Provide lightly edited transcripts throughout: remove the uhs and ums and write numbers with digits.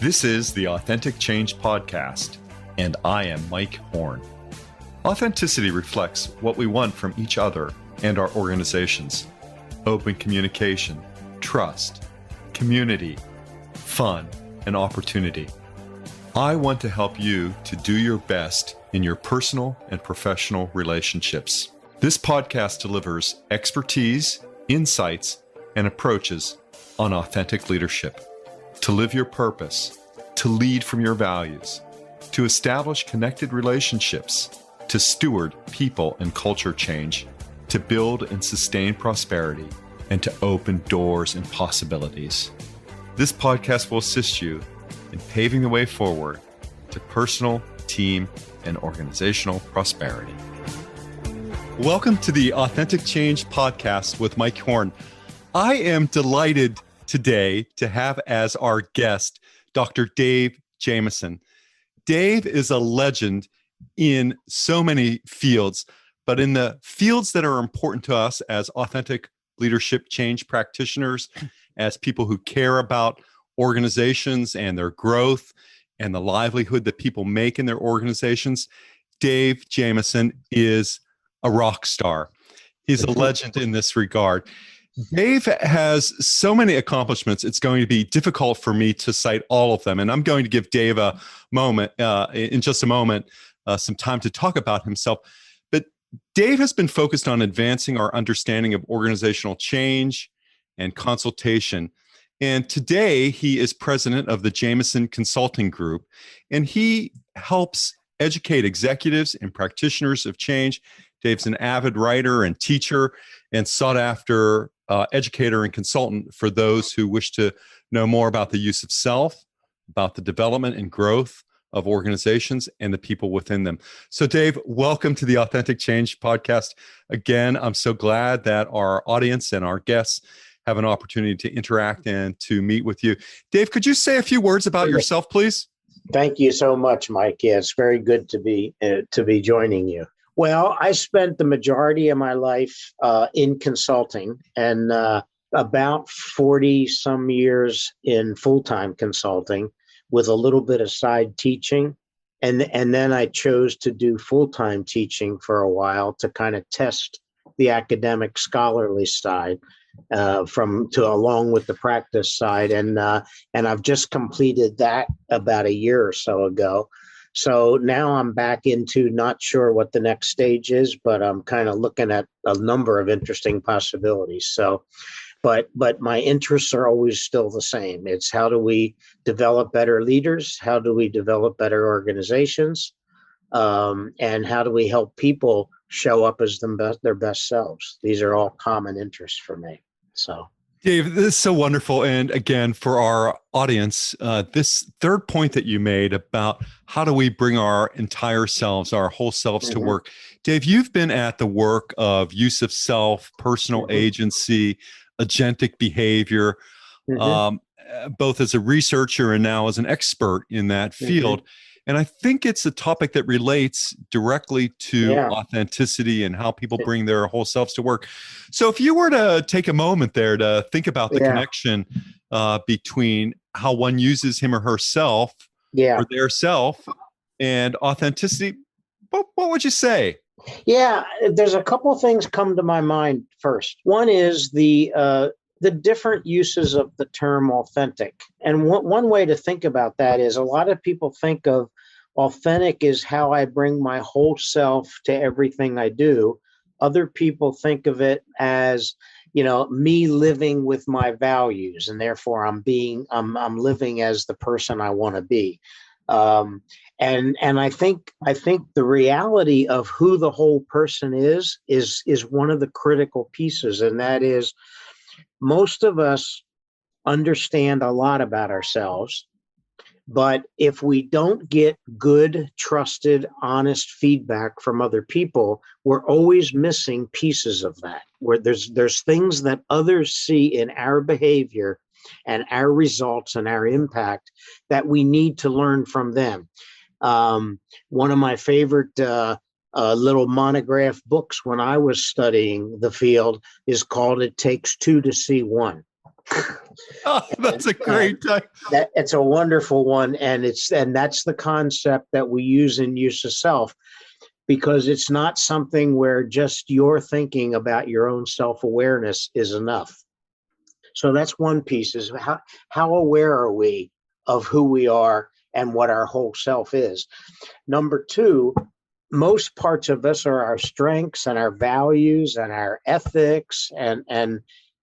This is the Authentic Change Podcast, and I am Mike Horne. Authenticity reflects what we want from each other and our organizations: open communication, trust, community, fun, and opportunity. I want to help you to do your best in your personal and professional relationships. This podcast delivers expertise, insights, and approaches on authentic leadership, to live your purpose, to lead from your values, to establish connected relationships, to steward people and culture change, to build and sustain prosperity, and to open doors and possibilities. This podcast will assist you in paving the way forward to personal, team, and organizational prosperity. Welcome to the Authentic Change Podcast with Mike Horne. I am delighted today to have as our guest Dr. Dave Jamieson. Dave is a legend in so many fields, but in the fields that are important to us as authentic leadership change practitioners, as people who care about organizations and their growth and the livelihood that people make in their organizations, Dave Jamieson is a rock star. He's a legend in this regard. Dave has so many accomplishments, it's going to be difficult for me to cite all of them. And I'm going to give Dave a moment, in just a moment, some time to talk about himself. But Dave has been focused on advancing our understanding of organizational change and consultation. And today he is president of the Jamieson Consulting Group, and he helps educate executives and practitioners of change. Dave's an avid writer and teacher and sought after educator and consultant for those who wish to know more about the use of self, about the development and growth of organizations and the people within them. So Dave, welcome to the Authentic Change Podcast. Again, I'm so glad that our audience and our guests have an opportunity to interact and to meet with you. Dave, could you say a few words about yourself, please? Thank you so much, Mike. Yeah, it's very good to be joining you. Well, I spent the majority of my life in consulting and about 40 some years in full-time consulting with a little bit of side teaching. And then I chose to do full-time teaching for a while to kind of test the academic scholarly side along with the practice side. And I've just completed that about a year or so ago. So now I'm back into not sure what the next stage is, but I'm kind of looking at a number of interesting possibilities. So, but my interests are always still the same. It's how do we develop better leaders? How do we develop better organizations? And how do we help people show up as their best selves? These are all common interests for me. So. Dave, this is so wonderful. And again, for our audience, this third point that you made about how do we bring our entire selves, our whole selves to work. Dave, you've been at the work of use of self, personal agency, agentic behavior, both as a researcher and now as an expert in that field. And I think it's a topic that relates directly to authenticity and how people bring their whole selves to work. So if you were to take a moment there to think about the connection between how one uses him or herself or their self and authenticity, what would you say? Yeah, there's a couple of things come to my mind first. One is the different uses of the term authentic. And one way to think about that is a lot of people think of authentic is how I bring my whole self to everything I do. Other people think of it as, me living with my values, and therefore I'm living as the person I want to be. And I think the reality of who the whole person is one of the critical pieces, and that is most of us understand a lot about ourselves, but if we don't get good, trusted, honest feedback from other people, we're always missing pieces of that, where there's things that others see in our behavior and our results and our impact that we need to learn from them. One of my favorite little monograph books when I was studying the field is called It Takes Two to See One. Oh, that's a great time. That it's a wonderful one, and that's the concept that we use in Use of Self, because it's not something where just your thinking about your own self-awareness is enough. So that's one piece, is how aware are we of who we are and what our whole self is. Number two, most parts of us are our strengths and our values and our ethics and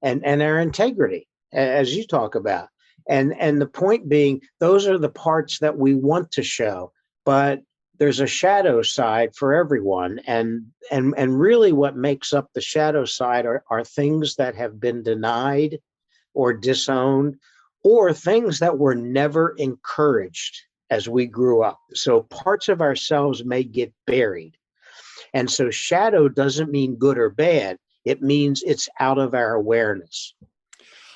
our integrity, as you talk about. And the point being, those are the parts that we want to show, but there's a shadow side for everyone. And really what makes up the shadow side are things that have been denied or disowned, or things that were never encouraged as we grew up. So parts of ourselves may get buried. And so shadow doesn't mean good or bad. It means it's out of our awareness.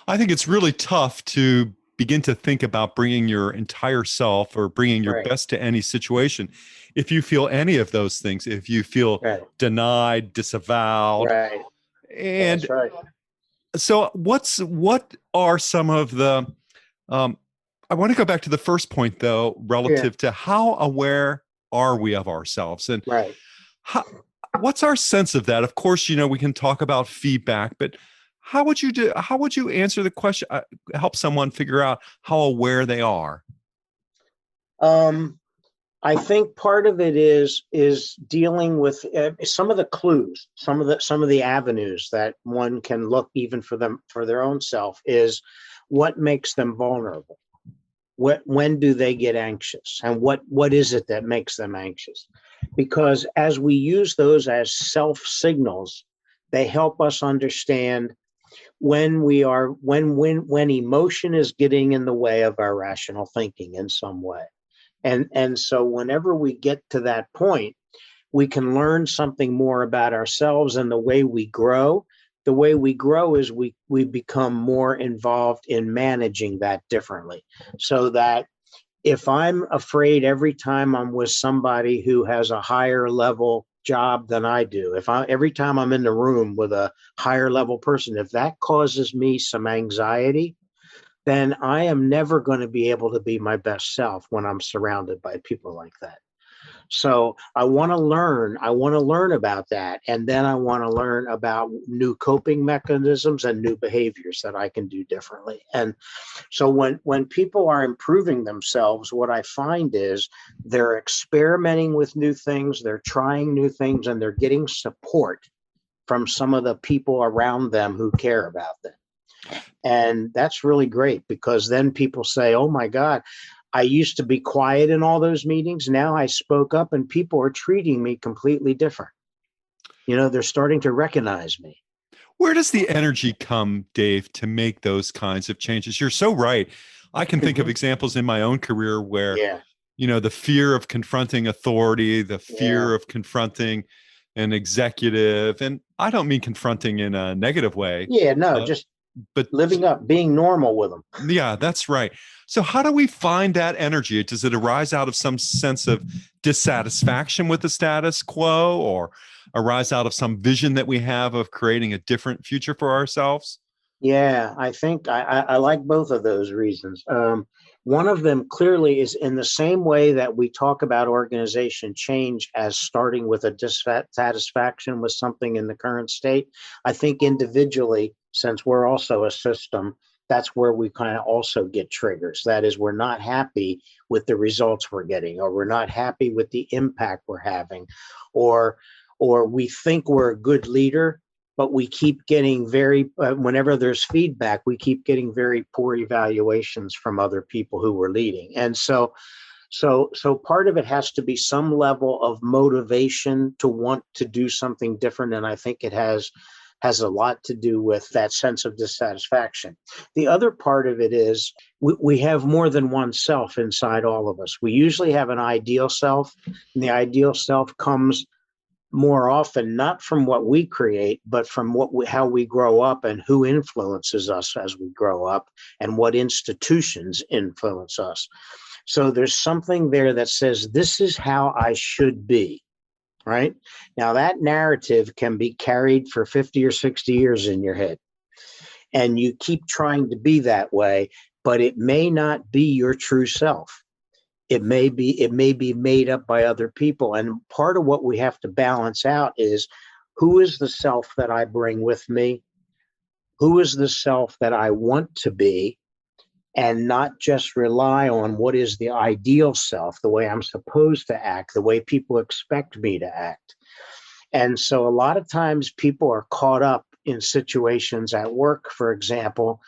I think it's really tough to begin to think about bringing your entire self or bringing your best to any situation. If you feel any of those things, if you feel denied, disavowed, and that's right. So what are some of the, I want to go back to the first point though, relative to how aware are we of ourselves, and what's our sense of that? Of course, we can talk about feedback, but how would you answer the question, help someone figure out how aware they are? I think part of it is dealing with some of the clues, some of the avenues that one can look even for their own self, is what makes them vulnerable. When do they get anxious, and what is it that makes them anxious? Because as we use those as self signals, they help us understand when emotion is getting in the way of our rational thinking in some way. And so whenever we get to that point, we can learn something more about ourselves and the way we grow. The way we grow is we become more involved in managing that differently. So that if I'm afraid every time I'm with somebody who has a higher level job than I do, every time I'm in the room with a higher level person, if that causes me some anxiety, then I am never going to be able to be my best self when I'm surrounded by people like that. So I want to learn about that. And then I want to learn about new coping mechanisms and new behaviors that I can do differently. And so when people are improving themselves, what I find is they're experimenting with new things, they're trying new things, and they're getting support from some of the people around them who care about them. And that's really great, because then people say, oh my God, I used to be quiet in all those meetings. Now I spoke up and people are treating me completely different. They're starting to recognize me. Where does the energy come, Dave, to make those kinds of changes? You're so right. I can think of examples in my own career where, the fear of confronting authority, the fear of confronting an executive, and I don't mean confronting in a negative way. But living up, being normal with them. Yeah, that's right. So how do we find that energy? Does it arise out of some sense of dissatisfaction with the status quo, or arise out of some vision that we have of creating a different future for ourselves? Yeah, I think I like both of those reasons. One of them clearly is in the same way that we talk about organization change as starting with a dissatisfaction with something in the current state. I think individually, since we're also a system, that's where we kind of also get triggers. That is, we're not happy with the results we're getting, or we're not happy with the impact we're having, or we think we're a good leader, but we keep getting whenever there's feedback, we keep getting very poor evaluations from other people who we're leading. And so part of it has to be some level of motivation to want to do something different. And I think it has a lot to do with that sense of dissatisfaction. The other part of it is we have more than one self inside all of us. We usually have an ideal self, and the ideal self comes more often not from what we create, but from how we grow up and who influences us as we grow up, and what institutions influence us. So there's something there that says, this is how I should be. Right? Now, that narrative can be carried for 50 or 60 years in your head. and you keep trying to be that way, but it may not be your true self. It may be made up by other people. And part of what we have to balance out is, who is the self that I bring with me? Who is the self that I want to be? And not just rely on what is the ideal self, the way I'm supposed to act, the way people expect me to act. And so a lot of times people are caught up in situations at work, for example,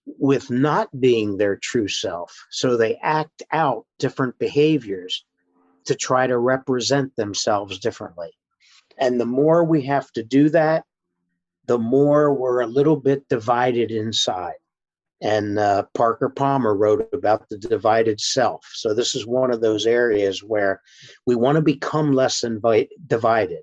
with not being their true self. So they act out different behaviors to try to represent themselves differently. And the more we have to do that, the more we're a little bit divided inside. And Parker Palmer wrote about the divided self. So this is one of those areas where we want to become less divided.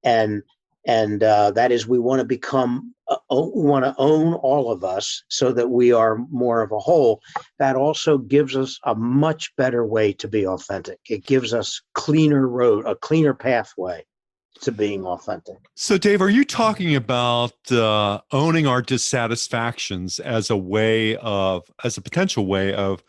And that is, we want to become, we want to own all of us so that we are more of a whole. That also gives us a much better way to be authentic. It gives us a cleaner pathway to being authentic. So, Dave, are you talking about owning our dissatisfactions as a potential way of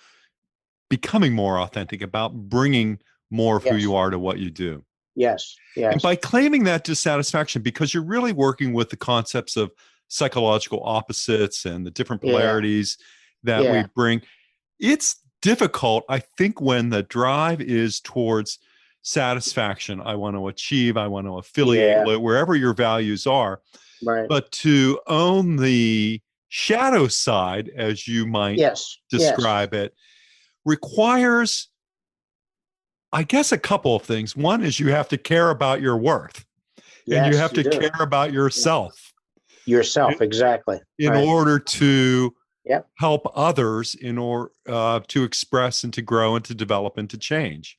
becoming more authentic, about bringing more of who you are to what you do? Yes. And by claiming that dissatisfaction, because you're really working with the concepts of psychological opposites and the different polarities that we bring, it's difficult, I think, when the drive is towards satisfaction. I want to achieve, I want to affiliate wherever your values are. Right. But to own the shadow side, as you might describe it, requires, I guess, a couple of things. One is you have to care about your worth, and you have to care about yourself. Yourself, exactly. In order to help others, in order to express and to grow and to develop and to change.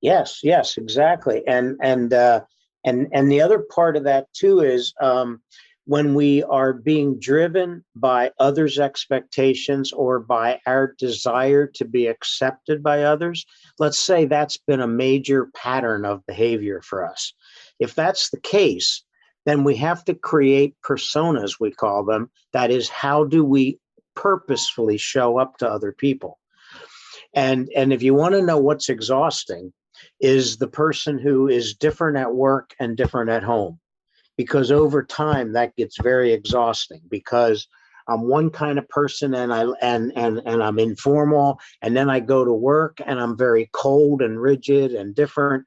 Yes, exactly. And the other part of that too is when we are being driven by others' expectations or by our desire to be accepted by others. Let's say that's been a major pattern of behavior for us. If that's the case, then we have to create personas, we call them. That is, how do we purposefully show up to other people? And if you want to know what's exhausting, is the person who is different at work and different at home. Because over time that gets very exhausting, because I'm one kind of person and I'm informal, and then I go to work and I'm very cold and rigid and different,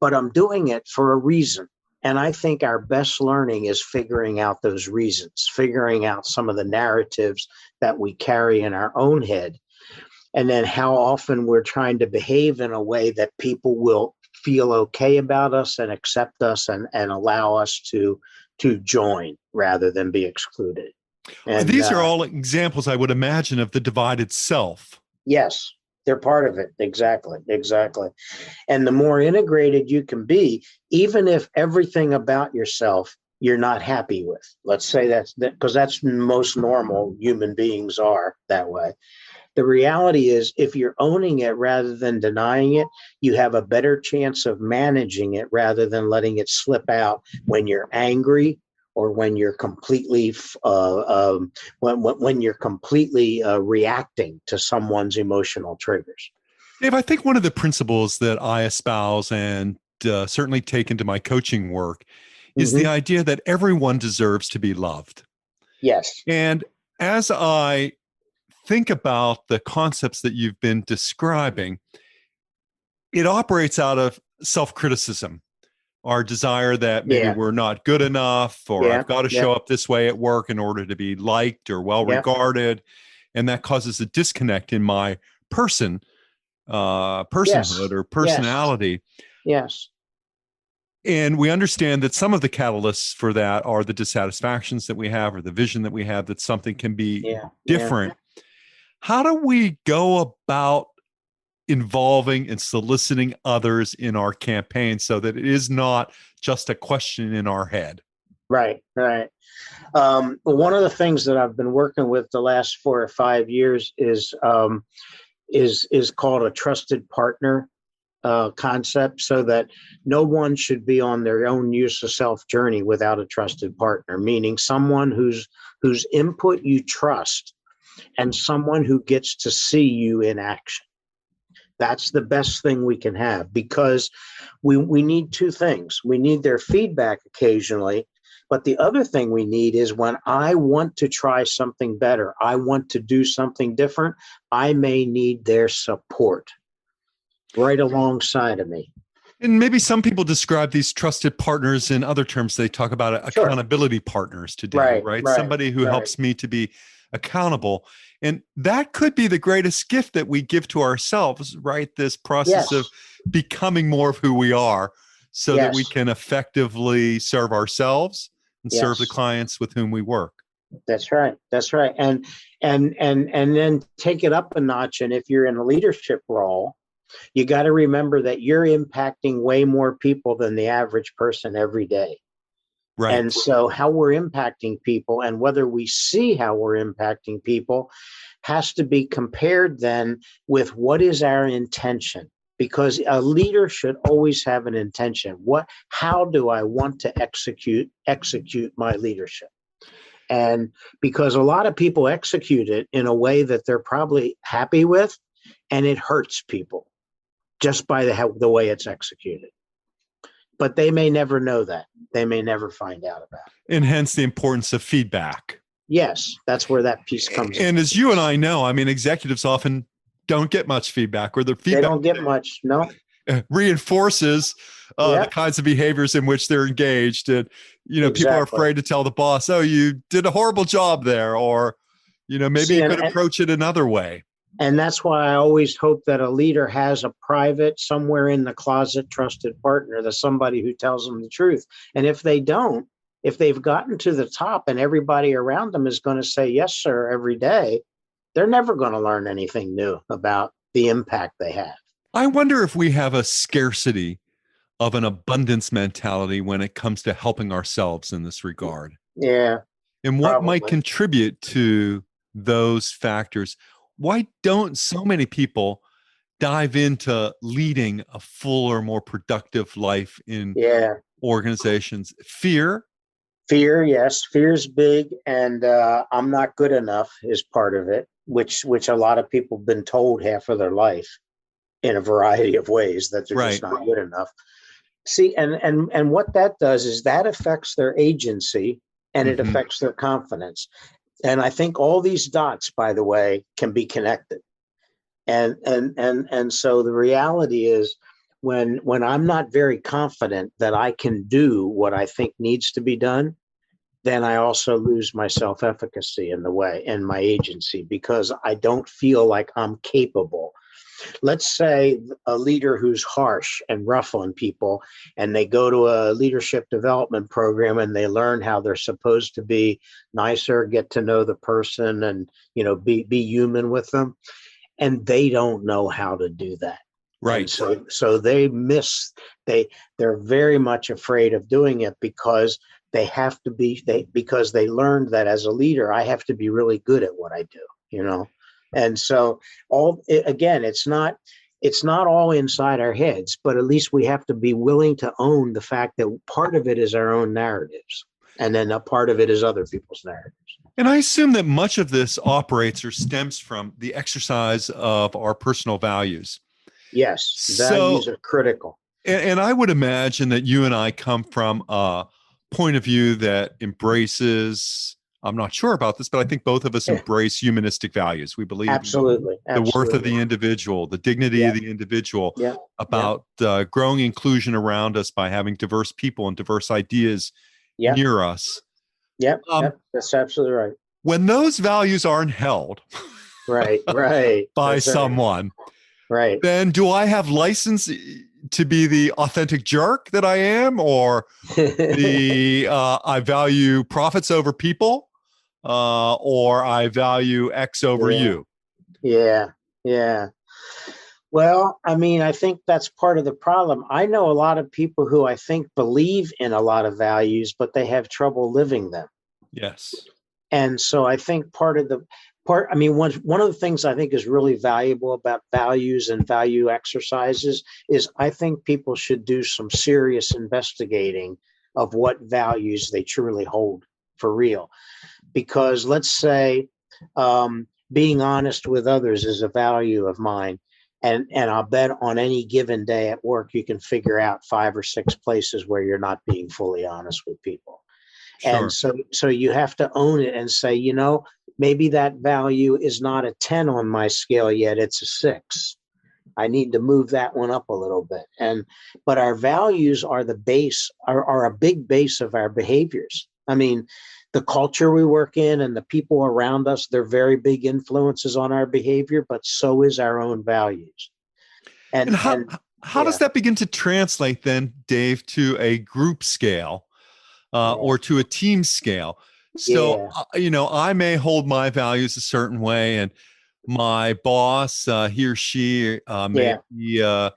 but I'm doing it for a reason. And I think our best learning is figuring out those reasons, figuring out some of the narratives that we carry in our own head. And then how often we're trying to behave in a way that people will feel okay about us and accept us and allow us to join rather than be excluded. And these are all examples, I would imagine, of the divided self. Yes, they're part of it. Exactly. And the more integrated you can be, even if everything about yourself you're not happy with. Let's say that's because that's most normal human beings are that way. The reality is, if you're owning it rather than denying it, you have a better chance of managing it rather than letting it slip out when you're angry or when you're completely when you're completely reacting to someone's emotional triggers. Dave, I think one of the principles that I espouse and certainly take into my coaching work is the idea that everyone deserves to be loved. Yes. And as I think about the concepts that you've been describing, it operates out of self-criticism, our desire that maybe we're not good enough, or I've got to show up this way at work in order to be liked or well regarded. And that causes a disconnect in my personhood or personality. Yes. And we understand that some of the catalysts for that are the dissatisfactions that we have, or the vision that we have that something can be different. How do we go about involving and soliciting others in our campaign so that it is not just a question in our head? Right. One of the things that I've been working with the last 4 or 5 years is called a trusted partner concept, so that no one should be on their own use of self journey without a trusted partner, meaning someone whose input you trust and someone who gets to see you in action. That's the best thing we can have, because we need two things. We need their feedback occasionally, but the other thing we need is when I want to try something better, I want to do something different, I may need their support right alongside of me. And maybe some people describe these trusted partners in other terms. They talk about accountability partners today, right? Somebody who helps me to be accountable. And that could be the greatest gift that we give to ourselves, right? This process of becoming more of who we are, so that we can effectively serve ourselves and serve the clients with whom we work. That's right. That's right. And then take it up a notch. And if you're in a leadership role, you got to remember that you're impacting way more people than the average person every day. Right. And so how we're impacting people and whether we see how we're impacting people has to be compared then with what is our intention, because a leader should always have an intention. How do I want to execute my leadership? And because a lot of people execute it in a way that they're probably happy with, and it hurts people just by the way it's executed. But they may never know that. They may never find out about it. And hence the importance of feedback. Yes, that's where that piece comes in. And as you and I know, I mean, executives often don't get much feedback, or their feedback. They don't get much, no. Reinforces the kinds of behaviors in which they're engaged. And, people are afraid to tell the boss, oh, you did a horrible job there. Or, maybe you could approach it another way. And that's why I always hope that a leader has a private, somewhere in the closet, trusted partner, that's somebody who tells them the truth. And if they don't, if they've gotten to the top and everybody around them is going to say, yes, sir, every day, they're never going to learn anything new about the impact they have. I wonder if we have a scarcity of an abundance mentality when it comes to helping ourselves in this regard. Yeah. And what might contribute to those factors? Why don't so many people dive into leading a fuller, more productive life in organizations? Fear? Fear, yes. Fear's big. And I'm not good enough is part of it, which a lot of people have been told half of their life in a variety of ways that they're just not good enough. See, and what that does is that affects their agency, and it affects their confidence. And I think all these dots, by the way, can be connected. And so the reality is when I'm not very confident that I can do what I think needs to be done, then I also lose my self-efficacy in the way, and my agency, because I don't feel like I'm capable. Let's say a leader who's harsh and rough on people, and they go to a leadership development program and they learn how they're supposed to be nicer, get to know the person, and be human with them, and they don't know how to do that. Right. And so they're very much afraid of doing it, because they have to be because they learned that as a leader, I have to be really good at what I do, And so it's not all inside our heads, but at least we have to be willing to own the fact that part of it is our own narratives, and then a part of it is other people's narratives. And I assume that much of this operates or stems from the exercise of our personal values. Yes, values are critical. And I would imagine that you and I come from a point of view that embraces, I'm not sure about this, but I think both of us embrace humanistic values. We believe absolutely the worth of the individual, the dignity of the individual, about growing inclusion around us by having diverse people and diverse ideas near us. That's absolutely right. When those values aren't held by that's someone, then do I have license to be the authentic jerk that I am, or I value profits over people, or I value X over you? Yeah. Well, I mean, I think that's part of the problem. I know a lot of people who I think believe in a lot of values, but they have trouble living them. Yes. And so I think part of one of the things I think is really valuable about values and value exercises is I think people should do some serious investigating of what values they truly hold for real. Because let's say being honest with others is a value of mine. And I'll bet on any given day at work, you can figure out 5 or 6 places where you're not being fully honest with people. Sure. And so you have to own it and say, maybe that value is not a 10 on my scale yet, it's a 6. I need to move that one up a little bit. But our values are the base, are a big base of our behaviors. I mean, the culture we work in and the people around us, they're very big influences on our behavior, but so is our own values. And how does that begin to translate then, Dave, to a group scale or to a team scale? So, I may hold my values a certain way, and my boss, he or she may be a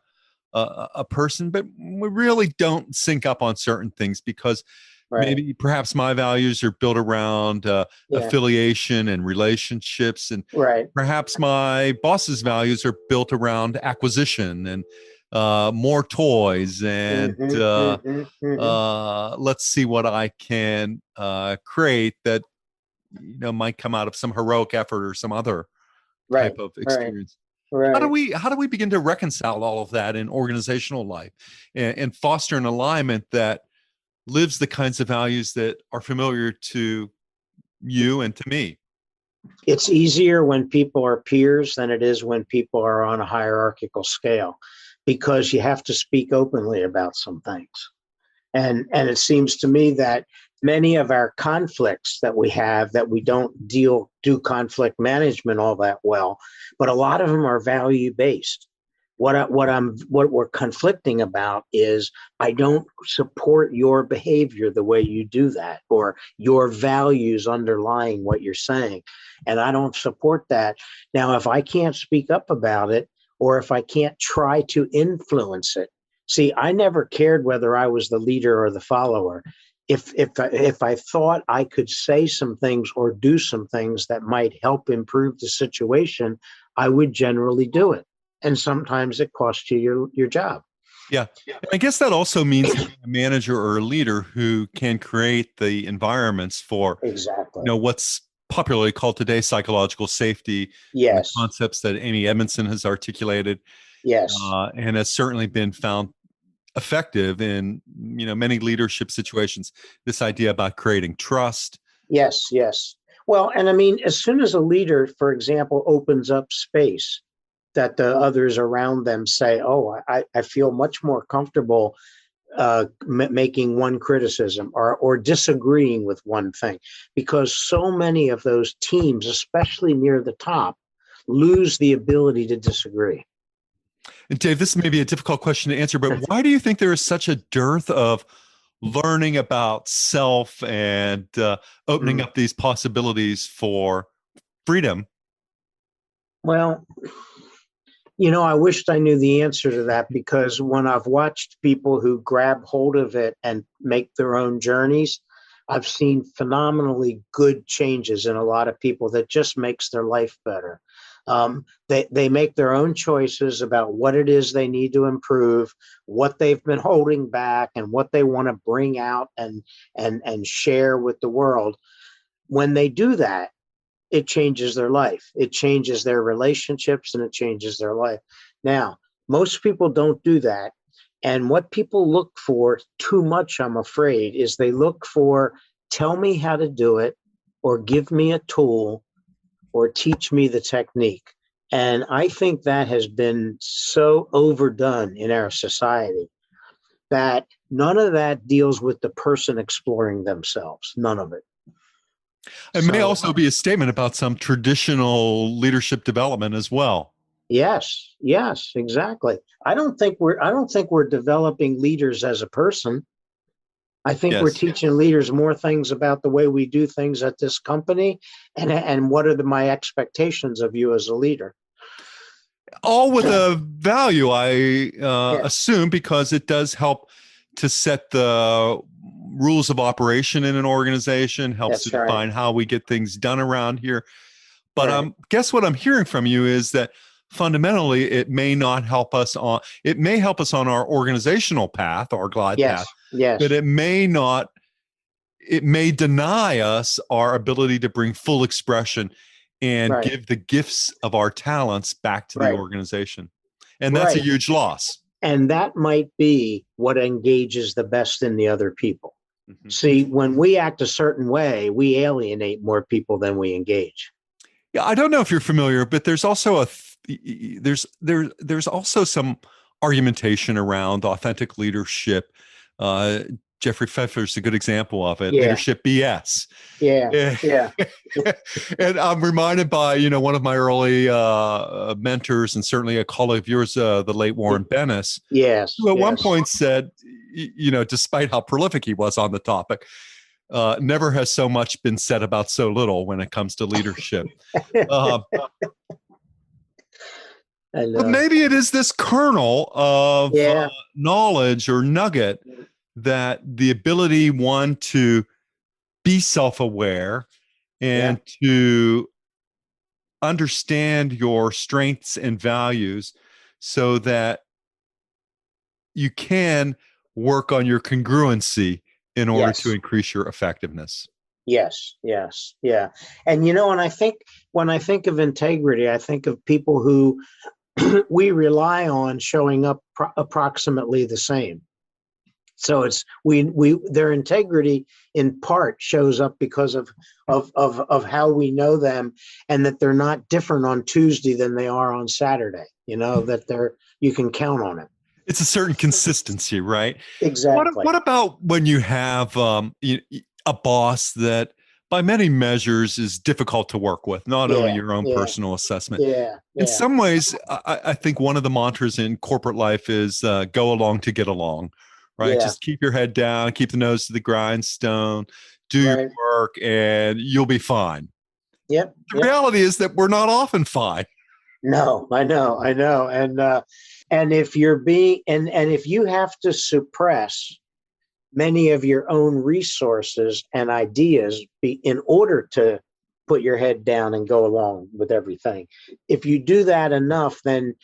person, but we really don't sync up on certain things because maybe perhaps my values are built around affiliation and relationships, and perhaps my boss's values are built around acquisition and more toys and let's see what I can create that might come out of some heroic effort or some other type of experience. How do we begin to reconcile all of that in organizational life and foster an alignment that lives the kinds of values that are familiar to you and to me? It's easier when people are peers than it is when people are on a hierarchical scale, because you have to speak openly about some things. And it seems to me that many of our conflicts that we have, that we don't do conflict management all that well, but a lot of them are value based. What we're conflicting about is I don't support your behavior the way you do that, or your values underlying what you're saying, and I don't support that. Now, if I can't speak up about it, or if I can't try to influence it, see, I never cared whether I was the leader or the follower. If I thought I could say some things or do some things that might help improve the situation, I would generally do it. And sometimes it costs you your job. Yeah. I guess that also means a manager or a leader who can create the environments for what's popularly called today psychological safety. Yes. The concepts that Amy Edmondson has articulated. Yes. And has certainly been found effective in many leadership situations. This idea about creating trust. Yes. Well, and I mean, as soon as a leader, for example, opens up space that the others around them say, oh, I feel much more comfortable making one criticism or disagreeing with one thing, because so many of those teams, especially near the top, lose the ability to disagree. And Dave, this may be a difficult question to answer, but why do you think there is such a dearth of learning about self and opening up these possibilities for freedom? Well, I wished I knew the answer to that, because when I've watched people who grab hold of it and make their own journeys, I've seen phenomenally good changes in a lot of people that just makes their life better. They make their own choices about what it is they need to improve, what they've been holding back, and what they want to bring out and share with the world. When they do that, it changes their life. It changes their relationships, and it changes their life. Now, most people don't do that. And what people look for too much, I'm afraid, is they look for, tell me how to do it, or give me a tool, or teach me the technique. And I think that has been so overdone in our society that none of that deals with the person exploring themselves. None of it. It may also be a statement about some traditional leadership development as well. Yes, exactly. I don't think we're developing leaders as a person. I think we're teaching leaders more things about the way we do things at this company, and what are my expectations of you as a leader. All with a value, I assume, because it does help to set the rules of operation in an organization, helps to define how we get things done around here. But Right. guess what I'm hearing from you is that fundamentally it may help us on our organizational path, our glide Yes. path, but Yes. it may deny us our ability to bring full expression and Right. give the gifts of our talents back to the Right. organization. And that's a Right. huge loss. And that might be what engages the best in the other people. Mhm. See, when we act a certain way, we alienate more people than we engage. Yeah, I don't know if you're familiar, but there's also there's also some argumentation around authentic leadership. Uh, Jeffrey Pfeffer's a good example of it. Yeah. Leadership BS. Yeah. Yeah. And I'm reminded by one of my early mentors, and certainly a colleague of yours, the late Warren Bennis, Yes. who at one Yes. point said, despite how prolific he was on the topic, never has so much been said about so little when it comes to leadership. Uh, I but know. maybe it is this kernel of Yeah. knowledge or nugget, that the ability, one, to be self-aware Yeah. and to understand your strengths and values so that you can work on your congruency in order to Yes. increase your effectiveness. Yes. Yes. Yeah. And and when I think of integrity, I think of people who we rely on showing up approximately the same. So it's we their integrity in part shows up because of how we know them, and that they're not different on Tuesday than they are on Saturday. That you can count on it. It's a certain consistency, right? Exactly. What about when you have a boss that by many measures is difficult to work with, not only Yeah. your own Yeah. personal assessment? Yeah. In Yeah. some ways, I think one of the mantras in corporate life is go along to get along, right? Yeah. Just keep your head down, keep the nose to the grindstone, do your Right. work, and you'll be fine. Yep. The Yep. reality is that we're not often fine. No, I know, and if you're being and if you have to suppress many of your own resources and ideas in order to put your head down and go along with everything, if you do that enough, then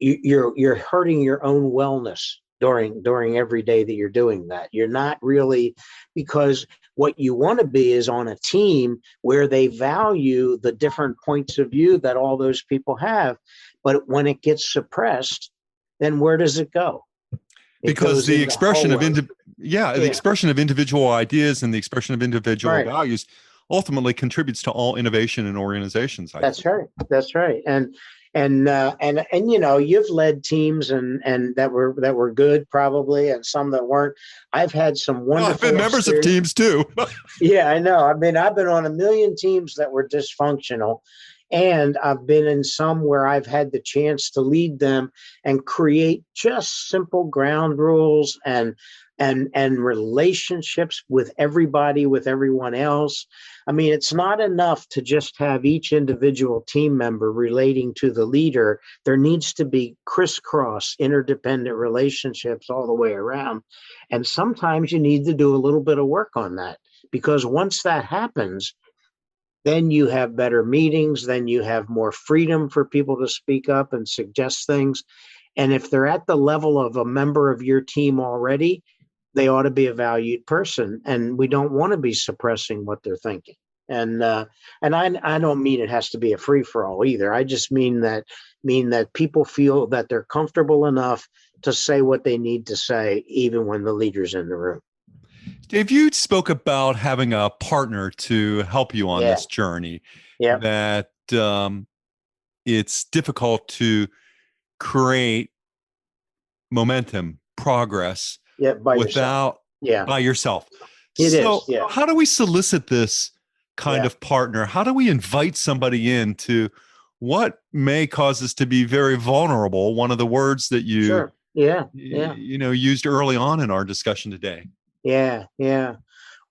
you're hurting your own wellness during every day that you're doing that. You're not really, because what you want to be is on a team where they value the different points of view that all those people have. But when it gets suppressed, then where does it go? It Because goes the in the expression of hallway. the expression of individual ideas and the expression of individual Right. values ultimately contributes to all innovation in organizations, I That's think. right. That's right. And you've led teams and that were good probably, and some that weren't. I've had some Well, I've been wonderful members of experience. teams too. Yeah, I know. I mean, I've been on a million teams that were dysfunctional, and I've been in some where I've had the chance to lead them and create just simple ground rules and relationships with everybody, with everyone else. I mean, it's not enough to just have each individual team member relating to the leader. There needs to be crisscross, interdependent relationships all the way around. And sometimes you need to do a little bit of work on that, because once that happens, then you have better meetings, then you have more freedom for people to speak up and suggest things. And if they're at the level of a member of your team already, they ought to be a valued person, and we don't want to be suppressing what they're thinking. And I don't mean it has to be a free for all either. I just mean that people feel that they're comfortable enough to say what they need to say, even when the leader's in the room. Dave, you spoke about having a partner to help you on Yeah. this journey, Yeah. that it's difficult to create momentum, progress Yeah. By yourself. without Yeah. by yourself. It is. So Yeah. how do we solicit this kind Yeah. of partner? How do we invite somebody into what may cause us to be very vulnerable? One of the words that you Sure. Yeah. Yeah. used early on in our discussion today. Yeah. Yeah.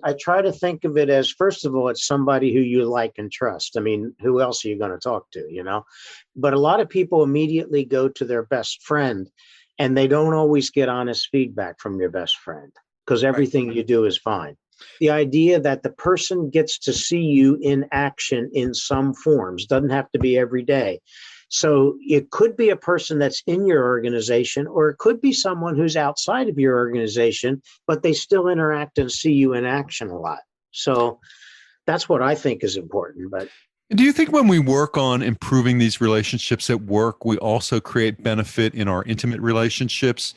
I try to think of it as, first of all, it's somebody who you like and trust. I mean, who else are you going to talk to? But a lot of people immediately go to their best friend, and they don't always get honest feedback from your best friend, because everything you do is fine. The idea that the person gets to see you in action in some forms, doesn't have to be every day. So it could be a person that's in your organization, or it could be someone who's outside of your organization, but they still interact and see you in action a lot. So that's what I think is important. But do you think when we work on improving these relationships at work, we also create benefit in our intimate relationships?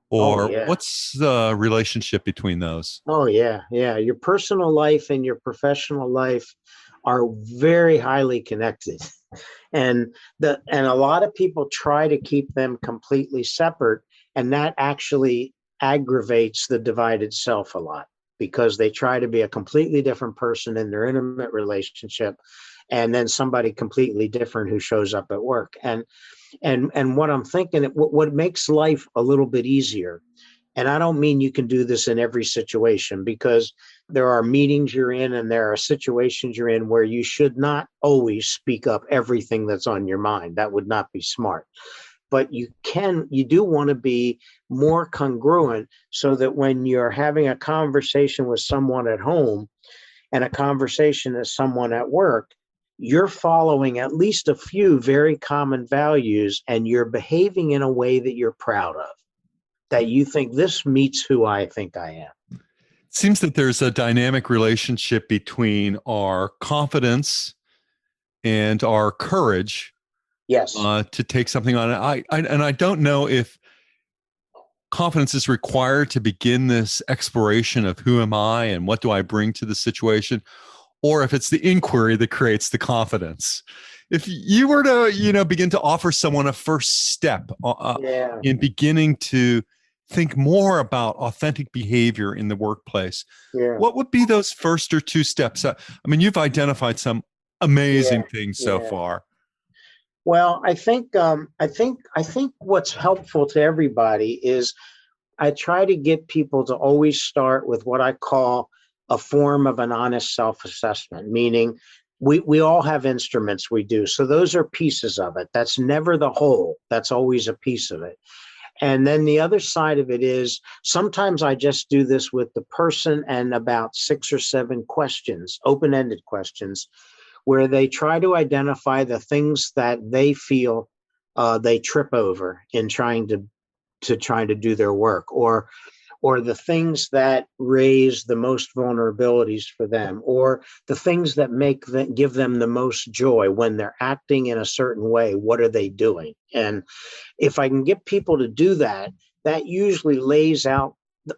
Or what's the relationship between those? Oh, yeah. Yeah. Your personal life and your professional life are very highly connected. And a lot of people try to keep them completely separate. And that actually aggravates the divided self a lot, because they try to be a completely different person in their intimate relationship, and then somebody completely different who shows up at work. And what I'm thinking, what makes life a little bit easier, and I don't mean you can do this in every situation, because there are meetings you're in and there are situations you're in where you should not always speak up everything that's on your mind. That would not be smart. But you do want to be more congruent, so that when you're having a conversation with someone at home and a conversation with someone at work, you're following at least a few very common values, and you're behaving in a way that you're proud of, that you think this meets who I think I am. It seems that there's a dynamic relationship between our confidence and our courage. Yes. To take something on. I don't know if confidence is required to begin this exploration of who am I and what do I bring to the situation, or if it's the inquiry that creates the confidence. If you were to, begin to offer someone a first step in beginning to think more about authentic behavior in the workplace, what would be those first or two steps? I mean, you've identified some amazing things so far. Well, I think what's helpful to everybody is I try to get people to always start with what I call a form of an honest self-assessment, meaning we all have instruments we do. So those are pieces of it. That's never the whole. That's always a piece of it. And then the other side of it is sometimes I just do this with the person and about 6 or 7 questions, open-ended questions, where they try to identify the things that they feel they trip over in trying to do their work, or the things that raise the most vulnerabilities for them, or the things that give them the most joy when they're acting in a certain way. What are they doing? And if I can get people to do that, that usually lays out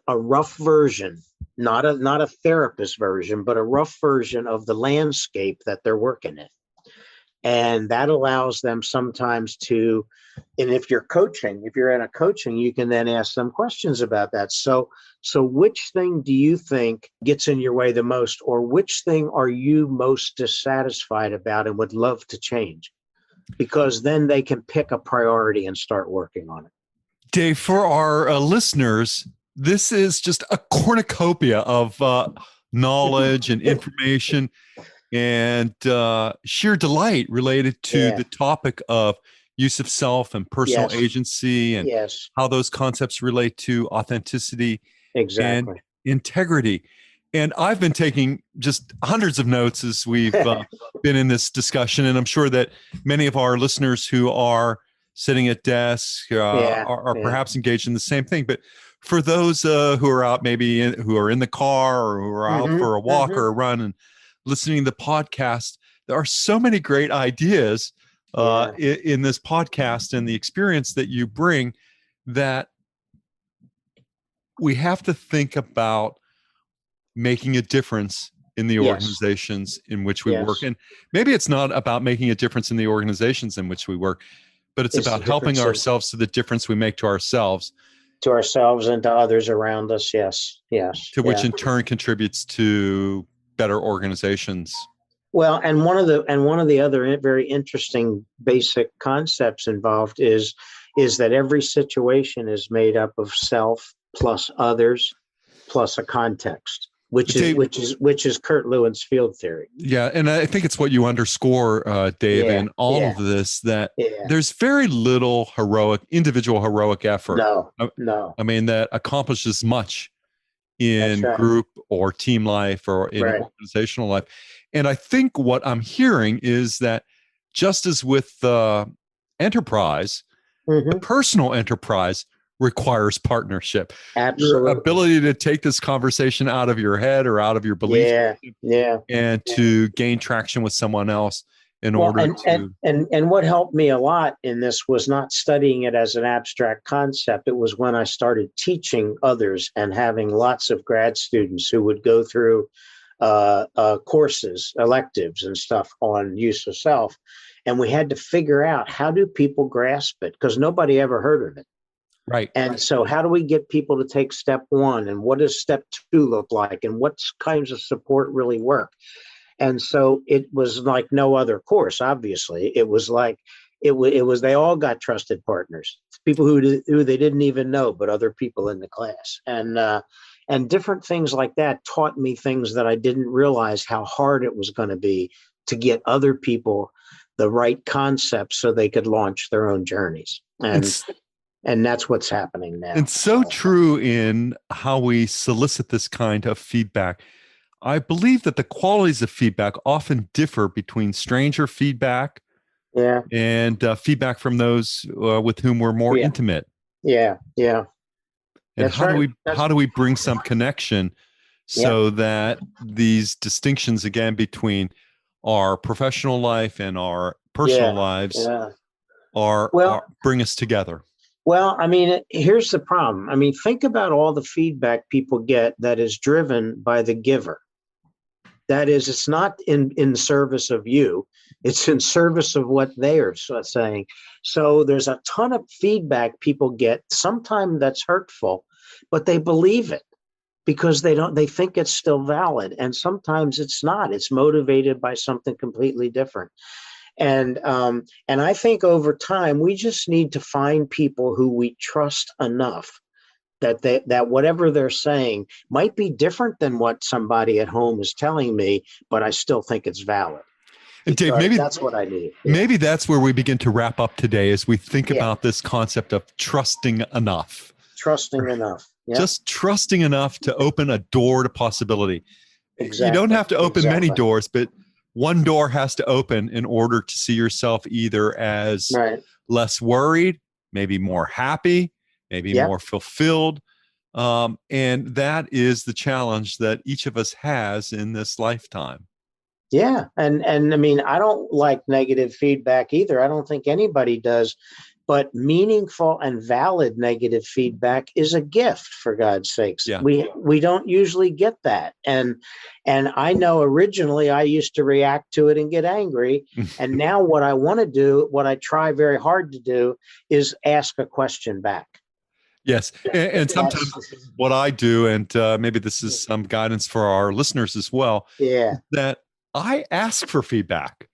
a rough version, not a therapist version, but a rough version of the landscape that they're working in. And that allows them sometimes to, and if you're in a coaching, you can then ask them questions about that. So which thing do you think gets in your way the most, or which thing are you most dissatisfied about and would love to change? Because then they can pick a priority and start working on it. Dave, for our listeners, this is just a cornucopia of knowledge and information and sheer delight related to the topic of use of self and personal agency, and how those concepts relate to authenticity and integrity. And I've been taking just hundreds of notes as we've been in this discussion, and I'm sure that many of our listeners who are sitting at desks are perhaps engaged in the same thing. But for those who are out, who are in the car, or who are out for a walk or a run and listening to the podcast, there are so many great ideas in this podcast and the experience that you bring, that we have to think about making a difference in the organizations in which we work. And maybe it's not about making a difference in the organizations in which we work, but it's about helping ourselves to the difference we make to ourselves and to others around us. Yes. Which in turn contributes to better organizations. Well, and one of the other very interesting basic concepts involved is that every situation is made up of self plus others plus a context, which is Kurt Lewin's field theory. Yeah, and I think it's what you underscore, Dave, in all of this, that there's very little individual heroic effort. No. I mean, that accomplishes much in right. group or team life or in Right. organizational life. And I think what I'm hearing is that just as with enterprise, the Hmm. personal enterprise requires partnership. Your Absolutely. ability to take this conversation out of your head or out of your belief Yeah. Yeah. and to gain traction with someone else in Well, order to. and what helped me a lot in this was not studying it as an abstract concept. It was when I started teaching others and having lots of grad students who would go through courses, electives, and stuff on use of self, and we had to figure out how do people grasp it because nobody ever heard of it. Right. And so, how do we get people to take step one, and what does step two look like, and what kinds of support really work? And so it was like no other course. Obviously, it was like it was. They all got trusted partners, people who they didn't even know, but other people in the class, and different things like that taught me things that I didn't realize how hard it was going to be to get other people the right concepts so they could launch their own journeys. And that's what's happening now. And so true in how we solicit this kind of feedback. I believe that the qualities of feedback often differ between stranger feedback Yeah, and feedback from those with whom we're more yeah, intimate. yeah, yeah. And That's right. how do we bring some connection Yeah, so that these distinctions again between our professional life and our personal yeah, lives yeah. are Well, bring us together? well, I mean, here's the problem. I mean, think about all the feedback people get that is driven by the giver. That is, it's not in service of you. It's in service of what they are saying. So there's a ton of feedback people get. Sometimes that's hurtful, but they believe it because they think it's still valid. And sometimes it's not. It's motivated by something completely different. And I think over time we just need to find people who we trust enough that whatever they're saying might be different than what somebody at home is telling me, but I still think it's valid. And Dave, Because that's what I need. Yeah. maybe that's where we begin to wrap up today as we think Yeah. about this concept of trusting enough. Trusting enough. Yeah. Just trusting enough to open a door to possibility. Exactly. You don't have to open many doors, but one door has to open in order to see yourself either as right. less worried, maybe more happy, maybe Yep. more fulfilled. And that is the challenge that each of us has in this lifetime. Yeah. And I mean, I don't like negative feedback either. I don't think anybody does. But meaningful and valid negative feedback is a gift, for God's sakes. Yeah. We don't usually get that. And I know originally I used to react to it and get angry. And now what I want to do, what I try very hard to do, is ask a question back. Yes. And sometimes what I do, and maybe this is some guidance for our listeners as well, that I ask for feedback.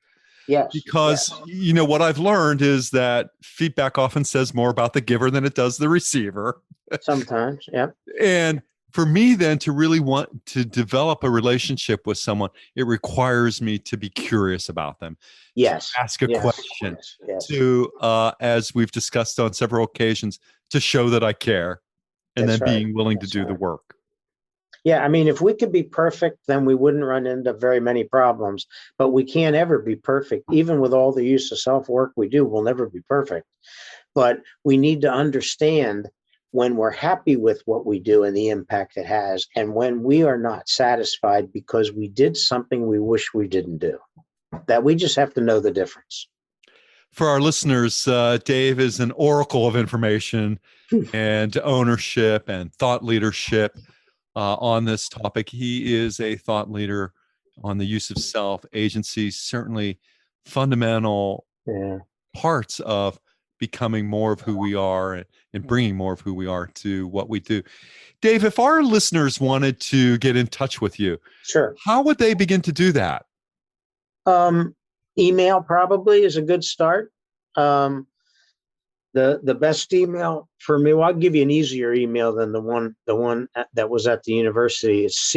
Yes. Because, you know, what I've learned is that feedback often says more about the giver than it does the receiver. Sometimes, yeah. And for me then to really want to develop a relationship with someone, it requires me to be curious about them. Yes. To ask a question. Yes. To, as we've discussed on several occasions, to show that I care and then being willing to do the work. Yeah, I mean, if we could be perfect, then we wouldn't run into very many problems. But we can't ever be perfect. Even with all the use of self-work we do, we'll never be perfect. But we need to understand when we're happy with what we do and the impact it has, and when we are not satisfied because we did something we wish we didn't do. That we just have to know the difference. For our listeners, Dave is an oracle of information and ownership and thought leadership. On this topic. He is a thought leader on the use of self, agency, certainly fundamental parts of becoming more of who we are and bringing more of who we are to what we do. Dave, if our listeners wanted to get in touch with you, sure, how would they begin to do that? Email probably is a good start. The best email for me, well, I'll give you an easier email than the one that was at the university. It's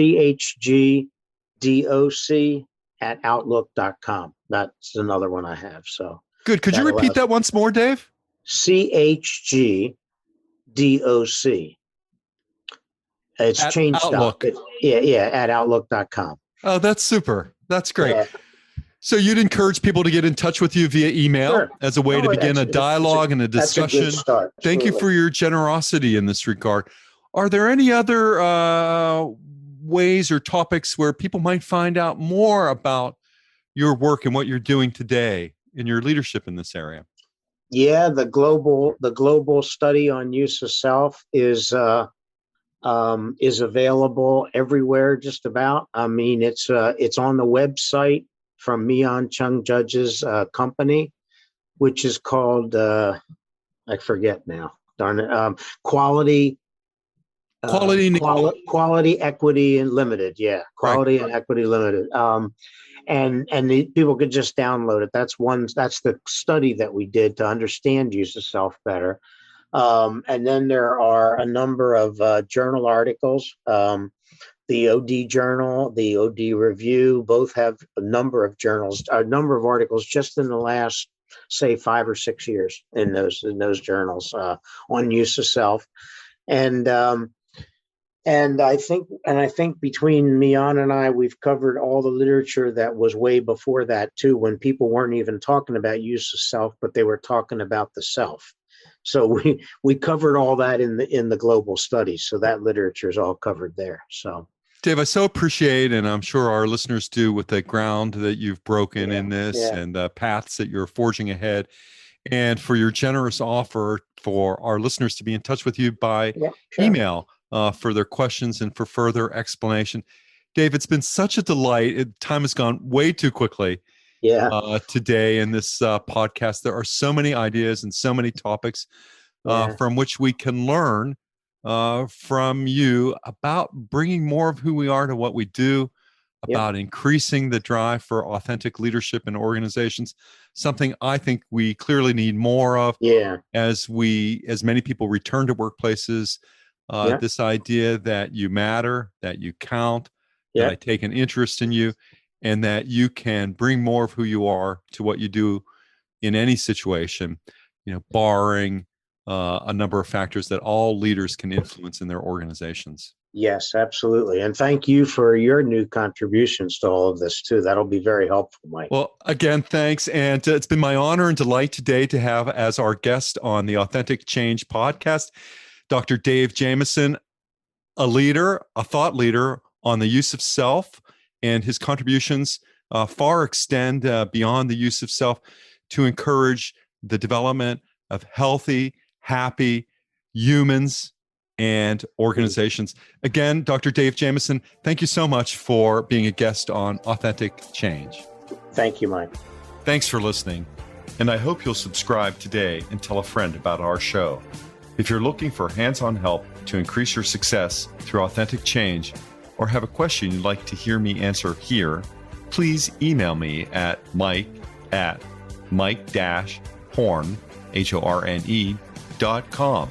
chgdoc@outlook.com. That's another one I have. So good. Could you repeat that once more, Dave? chgdoc. It's At changed Outlook. at outlook.com. Oh, that's super. That's great. Yeah. So you'd encourage people to get in touch with you via email Sure. as a way to begin a dialogue and a discussion. That's a good start. Thank you for your generosity in this regard. Are there any other ways or topics where people might find out more about your work and what you're doing today in your leadership in this area? Yeah, the global study on use of self is available everywhere, just about. I mean, it's on the website from Mian Chung Judge's company, which is called I forget now. Darn it, quality equity and limited. Yeah, quality and equity limited. And the people could just download it. That's the study that we did to understand use of self better. And then there are a number of journal articles. The OD Journal, the OD Review, both have a number of articles just in the last, say, 5 or 6 years in those journals on use of self. And I think between Mian and I, we've covered all the literature that was way before that too, when people weren't even talking about use of self, but they were talking about the self. So we covered all that in the global studies. So that literature is all covered there. So, Dave, I so appreciate, and I'm sure our listeners do, with the ground that you've broken in this and the paths that you're forging ahead, and for your generous offer for our listeners to be in touch with you by email for their questions and for further explanation. Dave, it's been such a delight. Time has gone way too quickly. Today in this podcast, there are so many ideas and so many topics from which we can learn from you about bringing more of who we are to what we do, about increasing the drive for authentic leadership in organizations, something I think we clearly need more of as many people return to workplaces. This idea that you matter, that you count, that I take an interest in you, and that you can bring more of who you are to what you do in any situation, barring a number of factors that all leaders can influence in their organizations. Yes, absolutely. And thank you for your new contributions to all of this too. That'll be very helpful, Mike. Well, again, thanks. And it's been my honor and delight today to have as our guest on the Authentic Change podcast, Dr. Dave Jamieson, a thought leader on the use of self, and his contributions far extend beyond the use of self to encourage the development of healthy, happy humans and organizations. Again, Dr. Dave Jamieson, thank you so much for being a guest on Authentic Change. Thank you, Mike. Thanks for listening, and I hope you'll subscribe today and tell a friend about our show. If you're looking for hands-on help to increase your success through authentic change, or have a question you'd like to hear me answer here, please email me at mike@mike-horne.com.